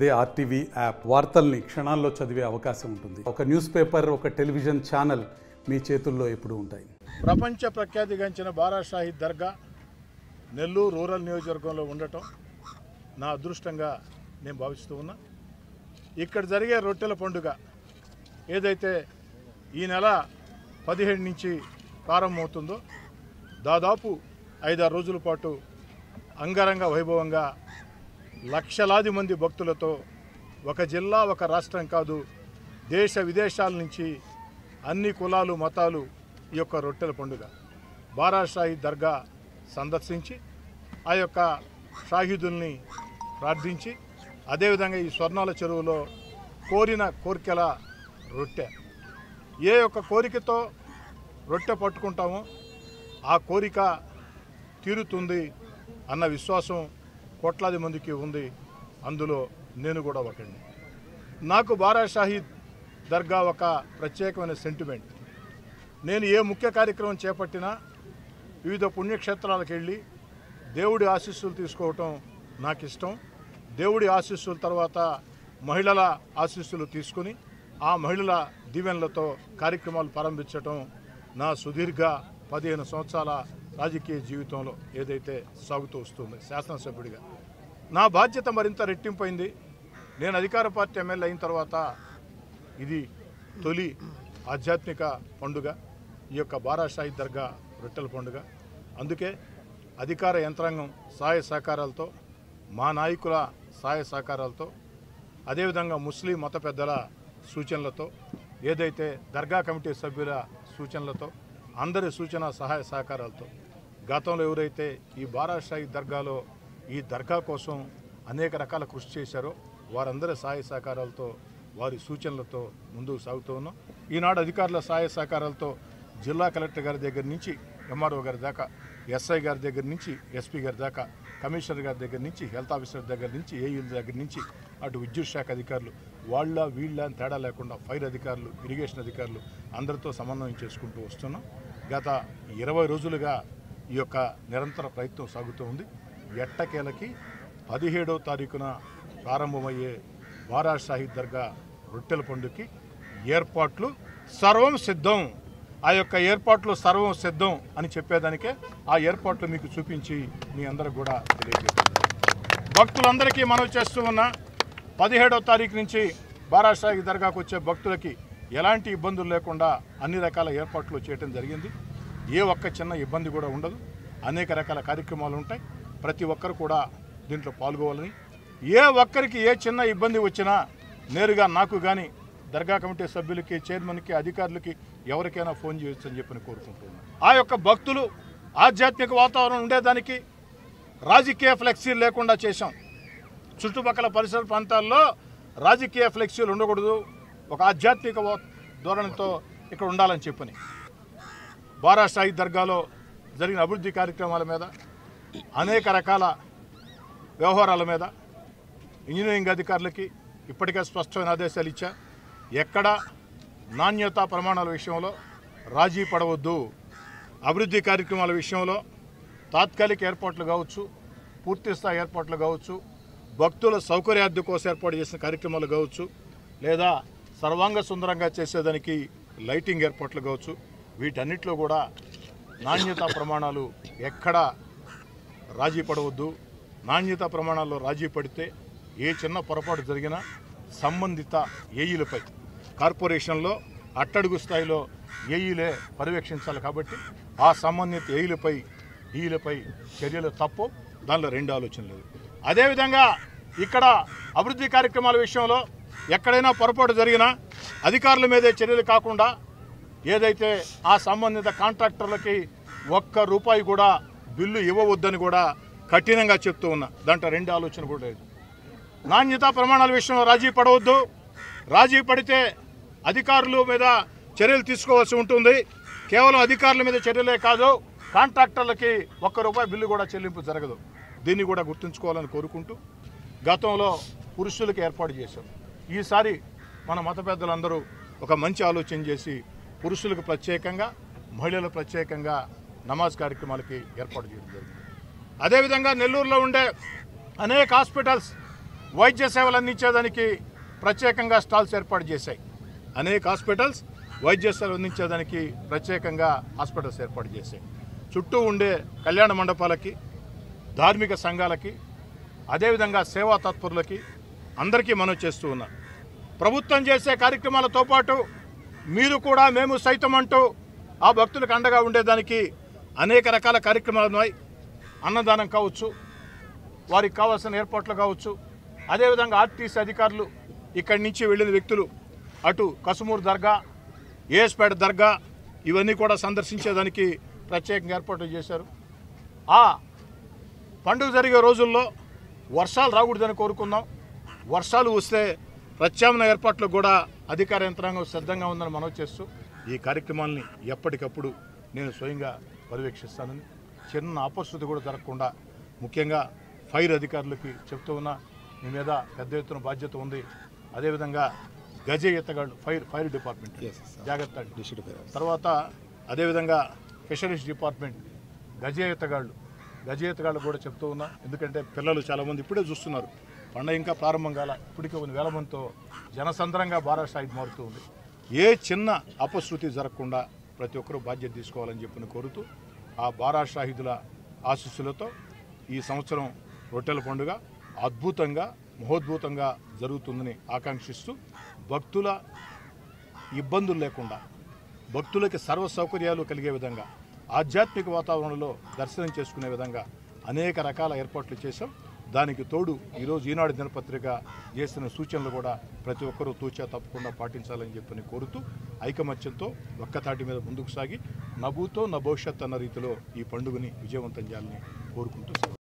అదే RTV app వార్తల్ని క్షణాల్లో చదివే అవకాశం ఉంటుంది. ఒక న్యూస్ పేపర్, ఒక టెలివిజన్ ఛానల్ మీ చేతుల్లో ఎప్పుడూ ఉంటాయి. ప్రపంచ ప్రఖ్యాతిగాంచిన బారా షాహీద్ దర్గా నెల్లూరు రూరల్ నియోజకవర్గంలో ఉండటం నా అదృష్టంగా నేను భావిస్తూ ఉన్నా. ఇక్కడ జరిగే రొట్టెల పండుగ ఏదైతే ఈ నెల 17 నుంచి ప్రారంభమవుతుందో దాదాపు 5-6 రోజుల పాటు అంగరంగ వైభవంగా లక్షలాది మంది భక్తులతో ఒక జిల్లా ఒక రాష్ట్రం కాదు దేశ విదేశాల నుంచి అన్ని కులాలు మతాలు ఈ యొక్క రొట్టెల పండుగ బారా షాహీద్ దర్గా సందర్శించి ఆ యొక్క షాహీదుల్ని ప్రార్థించి అదేవిధంగా ఈ స్వర్ణాల చెరువులో కోరిన కోరికల రొట్టె ఏ యొక్క కోరికతో రొట్టె పట్టుకుంటామో ఆ కోరిక తీరుతుంది అన్న విశ్వాసం కోట్లాది మందికి ఉంది. అందులో నేను కూడా ఒకడిని. నాకు బారా షాహీద్ దర్గా ఒక ప్రత్యేకమైన సెంటిమెంట్. నేను ఏ ముఖ్య కార్యక్రమం చేపట్టినా వివిధ పుణ్యక్షేత్రాలకు వెళ్ళి దేవుడి ఆశీస్సులు తీసుకోవటం నాకు ఇష్టం. దేవుడి ఆశీస్సుల తర్వాత మహిళల ఆశీస్సులు తీసుకుని ఆ మహిళల దీవెనలతో కార్యక్రమాలు ప్రారంభించటం నా సుదీర్ఘ 15 సంవత్సరాల రాజకీయ జీవితంలో ఏదైతే సాగుతూ వస్తుంది. శాసనసభ్యుడిగా నా బాధ్యత మరింత రెట్టింపైంది. నేను అధికార పార్టీ ఎమ్మెల్యే అయిన తర్వాత ఇది తొలి ఆధ్యాత్మిక పండుగ ఈ యొక్క బారా షాహీద్ దర్గా రొట్టెల పండుగ. అందుకే అధికార యంత్రాంగం సహాయ సహకారాలతో, మా నాయకుల సహాయ సహకారాలతో, అదేవిధంగా ముస్లిం మత పెద్దల సూచనలతో, ఏదైతే దర్గా కమిటీ సభ్యుల సూచనలతో, అందరి సూచన సహాయ సహకారాలతో గతంలో ఎవరైతే ఈ బారా షాహీద్ దర్గాలో ఈ దర్గా కోసం అనేక రకాల కృషి చేశారో వారందరి సహాయ సహకారాలతో, వారి సూచనలతో ముందుకు సాగుతూ ఉన్నాం. ఈనాడు అధికారుల సహాయ సహకారాలతో జిల్లా కలెక్టర్ గారి దగ్గర నుంచి ఎంఆర్ఓ గారి దాకా, ఎస్ఐ గారి దగ్గర నుంచి ఎస్పీ గారి దాకా, కమిషనర్ గారి దగ్గర నుంచి, హెల్త్ ఆఫీసర్ దగ్గర నుంచి, ఏఈల దగ్గర నుంచి, అటు విద్యుత్ శాఖ అధికారులు వాళ్ళ వీళ్ళ అని తేడా లేకుండా ఫైర్ అధికారులు, ఇరిగేషన్ అధికారులు అందరితో సమన్వయం చేసుకుంటూ వస్తున్నాం. గత 20 రోజులుగా ఈ యొక్క నిరంతర ప్రయత్నం సాగుతూ ఉంది. ఎట్టకేలకి 17వ తారీఖున ప్రారంభమయ్యే బారా షాహీద్ దర్గా రొట్టెల పండుగకి ఏర్పాట్లు సర్వం సిద్ధం. ఆ యొక్క ఏర్పాట్లు సర్వం సిద్ధం అని చెప్పేదానికే ఆ ఏర్పాట్లు మీకు చూపించి మీ అందరికి కూడా తెలియజేస్తాను. భక్తులందరికీ మనవి చేస్తూ ఉన్న 17వ తారీఖు నుంచి బారా షాహీద్ దర్గాకు వచ్చే భక్తులకి ఎలాంటి ఇబ్బందులు లేకుండా అన్ని రకాల ఏర్పాట్లు చేయడం జరిగింది. ఏ ఒక్క చిన్న ఇబ్బంది కూడా ఉండదు. అనేక రకాల కార్యక్రమాలు ఉంటాయి. ప్రతి ఒక్కరు కూడా దీంట్లో పాల్గొవాలని, ఏ ఒక్కరికి ఏ చిన్న ఇబ్బంది వచ్చినా నేరుగా నాకు కానీ దర్గా కమిటీ సభ్యులకి, చైర్మన్కి, అధికారులకి ఎవరికైనా ఫోన్ చేయొచ్చు అని చెప్పని కోరుకుంటున్నాను. ఆ యొక్క భక్తులు ఆధ్యాత్మిక వాతావరణం ఉండేదానికి రాజకీయ ఫ్లెక్సీలు లేకుండా చేశాం. చుట్టుపక్కల పరిసర ప్రాంతాల్లో రాజకీయ ఫ్లెక్సీలు ఉండకూడదు, ఒక ఆధ్యాత్మిక ధోరణితో ఇక్కడ ఉండాలని చెప్పని బారా షాహీద్ దర్గాలో జరిగిన అభివృద్ధి కార్యక్రమాల మీద, అనేక రకాల వ్యవహారాల మీద ఇంజనీరింగ్ అధికారులకి ఇప్పటికే స్పష్టమైన ఆదేశాలు ఇచ్చా. ఎక్కడ నాణ్యతా ప్రమాణాల విషయంలో రాజీ పడవద్దు. అభివృద్ధి కార్యక్రమాల విషయంలో తాత్కాలిక ఏర్పాట్లు కావచ్చు, పూర్తిస్థాయి ఏర్పాట్లు కావచ్చు, భక్తుల సౌకర్యార్థి కోసం ఏర్పాటు చేసిన కార్యక్రమాలు కావచ్చు, లేదా సర్వాంగ సుందరంగా చేసేదానికి లైటింగ్ ఏర్పాట్లు కావచ్చు, వీటన్నిటిలో కూడా నాణ్యతా ప్రమాణాలు ఎక్కడా రాజీ పడవద్దు. నాణ్యతా ప్రమాణాల్లో రాజీ పడితే ఏ చిన్న పొరపాటు జరిగినా సంబంధిత ఏఈలపై, కార్పొరేషన్లో అట్టడుగు స్థాయిలో ఏఈలే పర్యవేక్షించాలి. కాబట్టి ఆ సంబంధిత ఈలపై చర్యలు తప్పు, దానిలో 2 ఆలోచన లేదు. అదేవిధంగా ఇక్కడ అభివృద్ధి కార్యక్రమాల విషయంలో ఎక్కడైనా పొరపాటు జరిగినా అధికారుల మీదే చర్యలు కాకుండా ఏదైతే ఆ సంబంధిత కాంట్రాక్టర్లకి ₹1 కూడా బిల్లు ఇవ్వవద్దని కూడా కఠినంగా చెప్తూ ఉన్నా. దాంట్లో 2 ఆలోచన కూడా లేదు. నాణ్యతా ప్రమాణాల విషయంలో రాజీ పడవద్దు. రాజీ పడితే అధికారుల మీద చర్యలు తీసుకోవాల్సి ఉంటుంది. కేవలం అధికారుల మీద చర్యలే కాదు, కాంట్రాక్టర్లకి ₹1 బిల్లు కూడా చెల్లింపు జరగదు. దీన్ని కూడా గుర్తుంచుకోవాలని కోరుకుంటూ, గతంలో పురుషులకి ఏర్పాటు చేశాం. ఈసారి మన మత పెద్దలందరూ ఒక మంచి ఆలోచన చేసి పురుషులకు ప్రత్యేకంగా, మహిళలకు ప్రత్యేకంగా నమాజ్ కార్యక్రమాలకి ఏర్పాటు చేయడం జరిగింది. అదేవిధంగా నెల్లూరులో ఉండే అనేక హాస్పిటల్స్ వైద్య సేవలు అందించేదానికి ప్రత్యేకంగా స్టాల్స్ ఏర్పాటు చేశాయి. అనేక హాస్పిటల్స్ వైద్య సేవలు అందించేదానికి ప్రత్యేకంగా హాస్పిటల్స్ ఏర్పాటు చేశాయి. చుట్టూ ఉండే కళ్యాణ మండపాలకి, ధార్మిక సంఘాలకి, అదేవిధంగా సేవా తత్పరులకి అందరికీ మనం చేస్తూ ఉన్నాం. ప్రభుత్వం చేసే కార్యక్రమాలతో పాటు మీరు కూడా మేము సైతం అంటూ ఆ భక్తులకు అండగా ఉండేదానికి అనేక రకాల కార్యక్రమాలు ఉన్నాయి. అన్నదానం కావచ్చు, వారికి కావాల్సిన ఏర్పాట్లు కావచ్చు, అదేవిధంగా ఆర్టీసీ అధికారులు ఇక్కడి నుంచి వెళ్ళిన వ్యక్తులు అటు కసుమూరు దర్గా, ఏఎస్పేట దర్గా ఇవన్నీ కూడా సందర్శించేదానికి ప్రత్యేకంగా ఏర్పాట్లు చేశారు. ఆ పండుగ జరిగే రోజుల్లో వర్షాలు రాకూడదని కోరుకుందాం. వర్షాలు వస్తే ప్రత్యామ్నాయ ఏర్పాట్లు కూడా అధికార యంత్రాంగం సిద్ధంగా ఉందని మనవి చేస్తూ ఈ కార్యక్రమాలని ఎప్పటికప్పుడు నేను స్వయంగా పర్యవేక్షిస్తానని, చిన్న అపశృతి కూడా జరగకుండా ముఖ్యంగా ఫైర్ అధికారులకి చెప్తూ ఉన్నా, మీ మీద పెద్ద ఎత్తున బాధ్యత ఉంది. అదేవిధంగా గజ ఎత్తగాళ్ళు ఫైర్ డిపార్ట్మెంట్ జాగ్రత్త, తర్వాత అదేవిధంగా ఫిషరీస్ డిపార్ట్మెంట్ గజ ఎత్తగాళ్ళు కూడా చెప్తూ ఉన్నా. ఎందుకంటే పిల్లలు చాలామంది ఇప్పుడే చూస్తున్నారు, పండుగ ఇంకా ప్రారంభం కాల, ఇప్పటికే 1,000 మందితో జనసంద్రంగా బారా షాహిద్ మారుతూ ఉంది. ఏ చిన్న అపశృతి జరగకుండా ప్రతి ఒక్కరూ బాధ్యత తీసుకోవాలని చెప్పి కోరుతూ ఆ బారా షాహిదుల ఆశీస్సులతో ఈ సంవత్సరం రొట్టెల పండుగ అద్భుతంగా మహోద్భుతంగా జరుగుతుందని ఆకాంక్షిస్తూ భక్తుల ఇబ్బందులు లేకుండా, భక్తులకి సర్వ సౌకర్యాలు కలిగే విధంగా, ఆధ్యాత్మిక వాతావరణంలో దర్శనం చేసుకునే విధంగా అనేక రకాల ఏర్పాట్లు చేశాం. దానికి తోడు ఈరోజు ఈనాడు దినపత్రిక చేసిన సూచనలు కూడా ప్రతి ఒక్కరూ తూచా తప్పకుండా పాటించాలని చెప్పని కోరుతూ ఐకమత్యంతో ఒక్కతాటి మీద ముందుకు సాగి నభూతో నా భవిష్యత్ అన్న రీతిలో ఈ పండుగని విజయవంతం చేయాలని కోరుకుంటూ